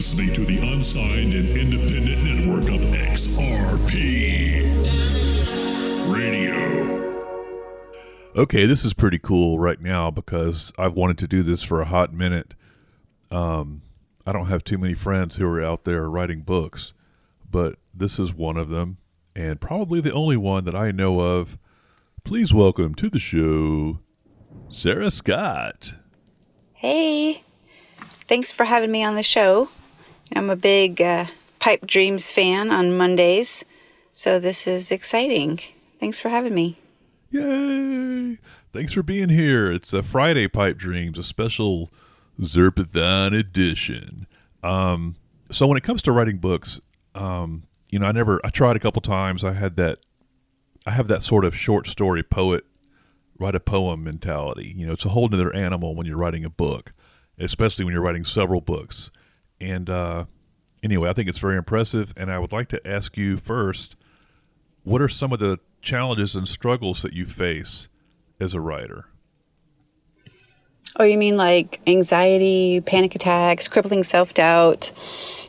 listening to the unsigned and independent network of XRP Radio. Okay, this is pretty cool right now because I've wanted to do this for a hot minute. I don't have too many friends who are out there writing books, but this is one of them, and probably the only one that I know of. Please welcome to the show, Sera Scot. Hey, thanks for having me on the show. I'm a big Pipe Dreams fan on Mondays, so this is exciting. Thanks for having me. Yay! Thanks for being here. It's a Friday Pipe Dreams, a special Zerpathon edition. So when it comes to writing books, I tried a couple times. I have that sort of short story poet, write a poem mentality. It's a whole nother animal when you're writing a book, especially when you're writing several books. And anyway, I think it's very impressive. And I would like to ask you first, what are some of the challenges and struggles that you face as a writer? Oh, you mean like anxiety, panic attacks, crippling self-doubt?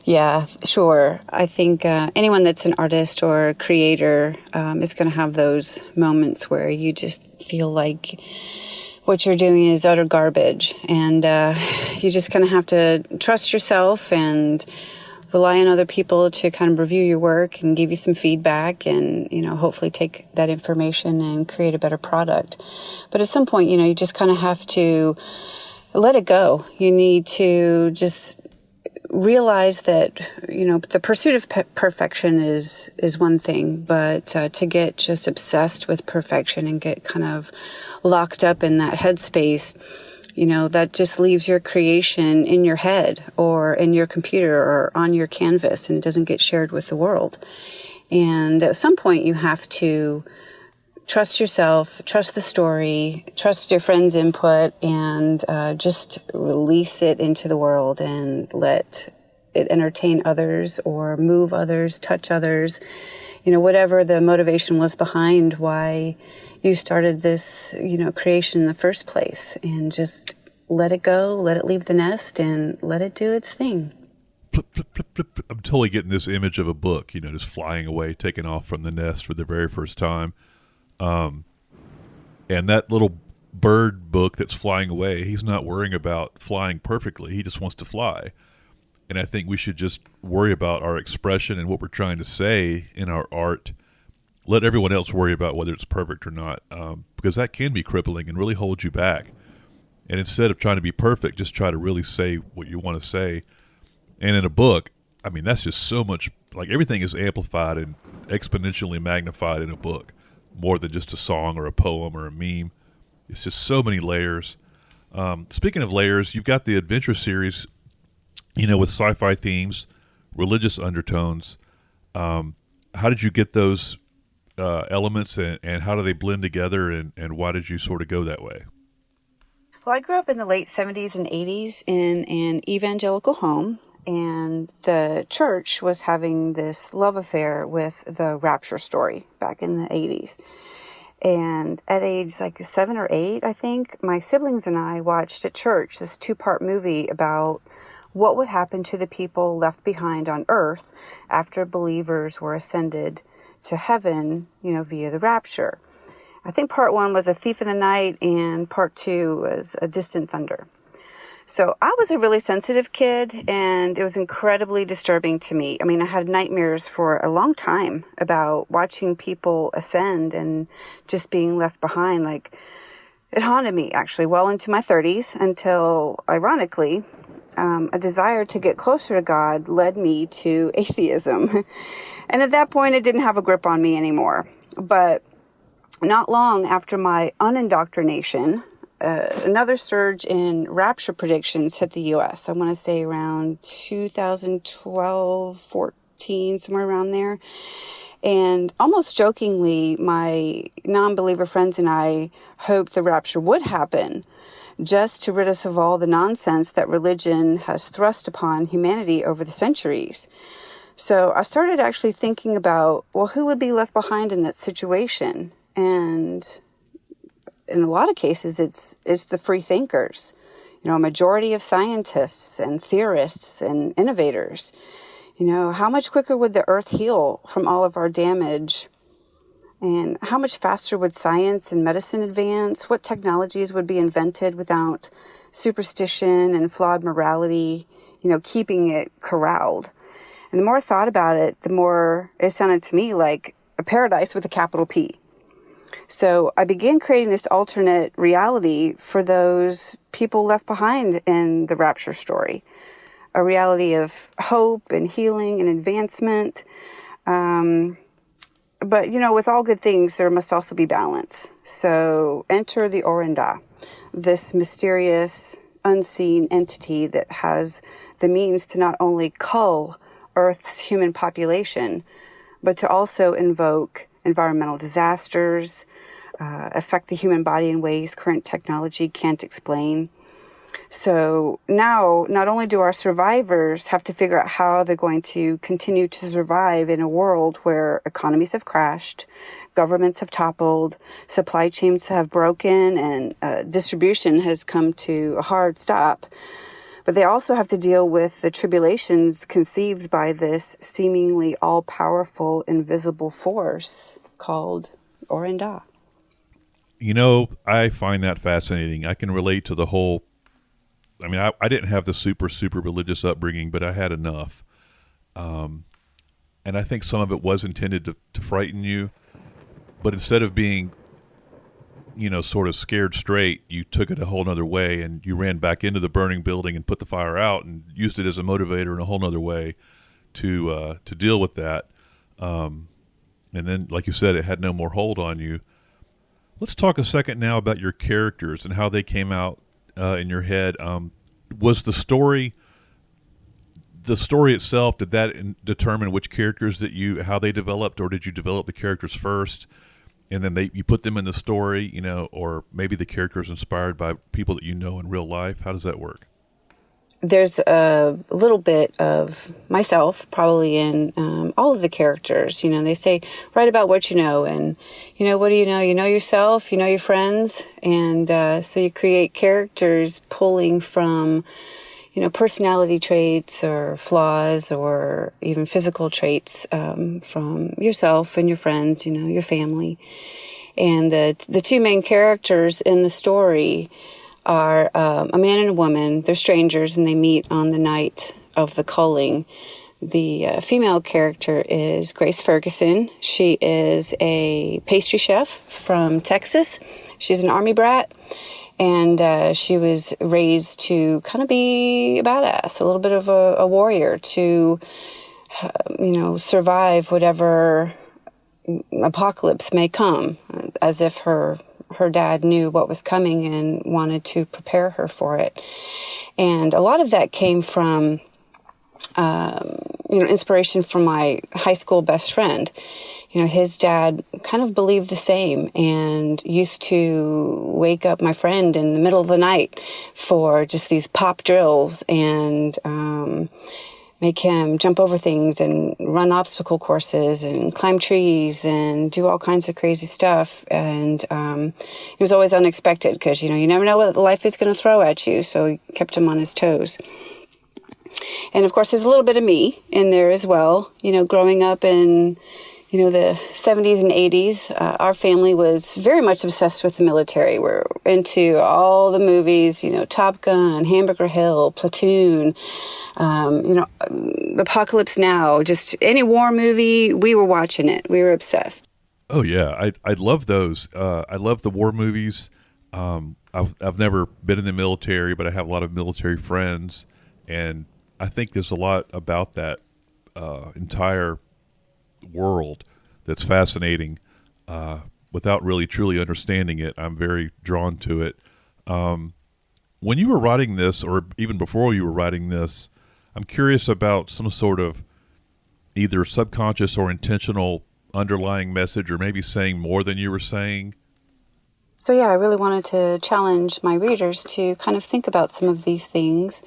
Yeah, sure. I think anyone that's an artist or a creator is going to have those moments where you just feel like what you're doing is utter garbage. And you just kind of have to trust yourself and rely on other people to kind of review your work and give you some feedback and, hopefully take that information and create a better product. But at some point, you just kind of have to let it go. You need to just realize that, the pursuit of perfection is one thing, but to get just obsessed with perfection and get kind of locked up in that headspace, that just leaves your creation in your head or in your computer or on your canvas, and it doesn't get shared with the world. And at some point you have to trust yourself, trust the story, trust your friends' input, and just release it into the world and let it entertain others or move others, touch others, whatever the motivation was behind why you started this, creation in the first place, and just let it go, let it leave the nest, and let it do its thing. Flip, flip, flip, flip. I'm totally getting this image of a book, just flying away, taking off from the nest for the very first time. And that little bird book that's flying away, he's not worrying about flying perfectly. He just wants to fly. And I think we should just worry about our expression and what we're trying to say in our art. Let everyone else worry about whether it's perfect or not, because that can be crippling and really hold you back. And instead of trying to be perfect, just try to really say what you want to say. And in a book, that's just so much, like everything is amplified and exponentially magnified in a book, more than just a song or a poem or a meme. It's just so many layers. Speaking of layers, you've got the adventure series, with sci-fi themes, religious undertones. How did you get those elements and how do they blend together, and why did you sort of go that way? Well, I grew up in the late 70s and 80s in an evangelical home, and the church was having this love affair with the rapture story back in the 80s. And at age like 7 or 8, I think, my siblings and I watched at church this 2-part movie about what would happen to the people left behind on earth after believers were ascended to heaven, via the rapture. I think part 1 was A Thief in the Night and part 2 was A Distant Thunder. So I was a really sensitive kid, and it was incredibly disturbing to me. I had nightmares for a long time about watching people ascend and just being left behind. Like, it haunted me actually well into my 30s until, ironically, a desire to get closer to God led me to atheism. And at that point, it didn't have a grip on me anymore. But not long after my unindoctrination, another surge in rapture predictions hit the U.S. I want to say around 2012, 14, somewhere around there. And almost jokingly, my non-believer friends and I hoped the rapture would happen, just to rid us of all the nonsense that religion has thrust upon humanity over the centuries. So I started actually thinking about, well, who would be left behind in that situation? And in a lot of cases, it's the free thinkers. a majority of scientists and theorists and innovators. How much quicker would the earth heal from all of our damage? And how much faster would science and medicine advance? What technologies would be invented without superstition and flawed morality, keeping it corralled? And the more I thought about it, the more it sounded to me like a paradise with a capital P. So I began creating this alternate reality for those people left behind in the rapture story. A reality of hope and healing and advancement. But, with all good things, there must also be balance. So enter the Orenda, this mysterious, unseen entity that has the means to not only cull Earth's human population, but to also invoke environmental disasters, affect the human body in ways current technology can't explain. So now, not only do our survivors have to figure out how they're going to continue to survive in a world where economies have crashed, governments have toppled, supply chains have broken, and distribution has come to a hard stop, but they also have to deal with the tribulations conceived by this seemingly all-powerful, invisible force called Orenda. I find that fascinating. I can relate to the whole... I didn't have the super religious upbringing, but I had enough. And I think some of it was intended to frighten you. But instead of being, sort of scared straight, you took it a whole nother way and you ran back into the burning building and put the fire out and used it as a motivator in a whole nother way to deal with that. And then, like you said, it had no more hold on you. Let's talk a second now about your characters and how they came out in your head. Was the story itself, did that determine which characters how they developed, or did you develop the characters first and then you put them in the story, or maybe the characters inspired by people that in real life? How does that work? There's a little bit of myself probably in all of the characters. They say, write about what you know. And, what do you know? You know yourself, you know your friends. And so you create characters pulling from, personality traits or flaws or even physical traits from yourself and your friends, your family. And the two main characters in the story are a man and a woman. They're strangers and they meet on the night of the culling. The female character is Grace Ferguson. She is a pastry chef from Texas. She's an Army brat, and she was raised to kind of be a badass, a little bit of a warrior, to survive whatever apocalypse may come, as if her dad knew what was coming and wanted to prepare her for it. And a lot of that came from, inspiration from my high school best friend. His dad kind of believed the same and used to wake up my friend in the middle of the night for just these pop drills and make him jump over things and run obstacle courses and climb trees and do all kinds of crazy stuff. And it was always unexpected because, you never know what life is going to throw at you. So he kept him on his toes. And of course, there's a little bit of me in there as well. Growing up in, the 70s and 80s, our family was very much obsessed with the military. We're into all the movies, Top Gun, Hamburger Hill, Platoon, Apocalypse Now, just any war movie, we were watching it. We were obsessed. Oh yeah, I love those. I love the war movies. I've never been in the military, but I have a lot of military friends, and I think there's a lot about that entire world that's fascinating. Without really truly understanding it, I'm very drawn to it. When you were writing this, or even before you were writing this, I'm curious about some sort of either subconscious or intentional underlying message, or maybe saying more than you were saying. So yeah, I really wanted to challenge my readers to kind of think about some of these things,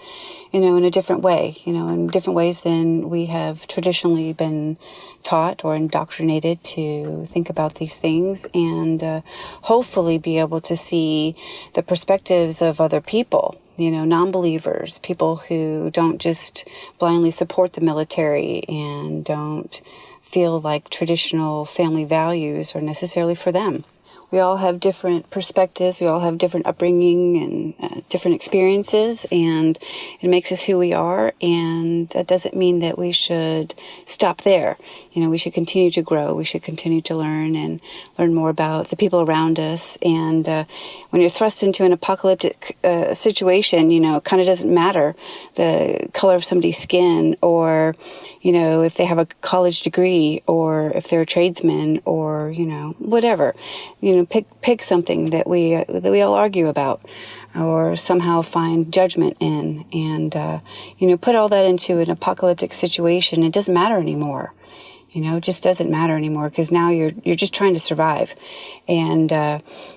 in a different way, in different ways than we have traditionally been taught or indoctrinated to think about these things, and hopefully be able to see the perspectives of other people, non-believers, people who don't just blindly support the military and don't feel like traditional family values are necessarily for them. We all have different perspectives. We all have different upbringing and different experiences, and it makes us who we are. And that doesn't mean that we should stop there. We should continue to grow. We should continue to learn and learn more about the people around us. And when you're thrust into an apocalyptic situation, it kind of doesn't matter the color of somebody's skin, or if they have a college degree, or if they're a tradesman, or whatever. Pick something that we all argue about, or somehow find judgment in, and put all that into an apocalyptic situation. It doesn't matter anymore. It just doesn't matter anymore, because now you're just trying to survive. And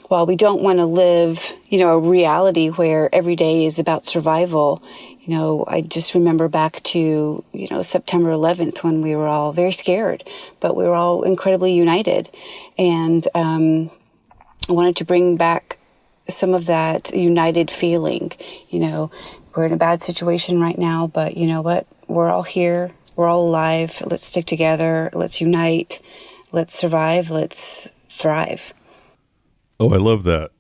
while we don't want to live, a reality where every day is about survival, I just remember back to, September 11th, when we were all very scared, but we were all incredibly united. And I wanted to bring back some of that united feeling. We're in a bad situation right now, but you know what? We're all here. We're all alive. Let's stick together. Let's unite. Let's survive. Let's thrive. Oh, I love that.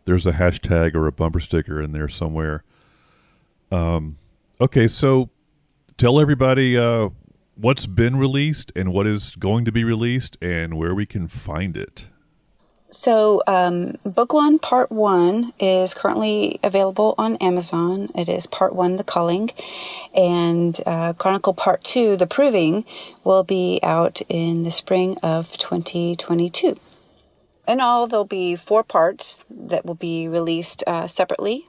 There's a hashtag or a bumper sticker in there somewhere. Okay, so tell everybody what's been released and what is going to be released and where we can find it. So, Book 1, Part 1 is currently available on Amazon. It is Part 1, The Culling, and Chronicle Part 2, The Proving, will be out in the spring of 2022. In all, there'll be 4 parts that will be released separately.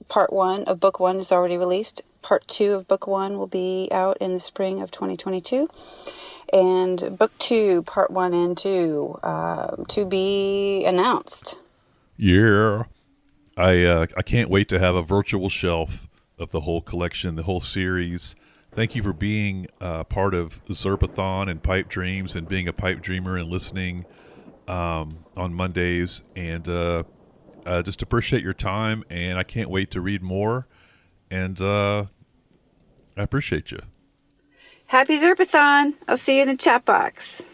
Part 1 of Book 1 is already released. Part 2 of Book 1 will be out in the spring of 2022. And Book 2, Part 1 and 2, to be announced. Yeah. I can't wait to have a virtual shelf of the whole collection, the whole series. Thank you for being part of Zerpathon and Pipe Dreams, and being a pipe dreamer and listening on Mondays. And just appreciate your time, and I can't wait to read more. And I appreciate you. Happy Zerpathon! I'll see you in the chat box.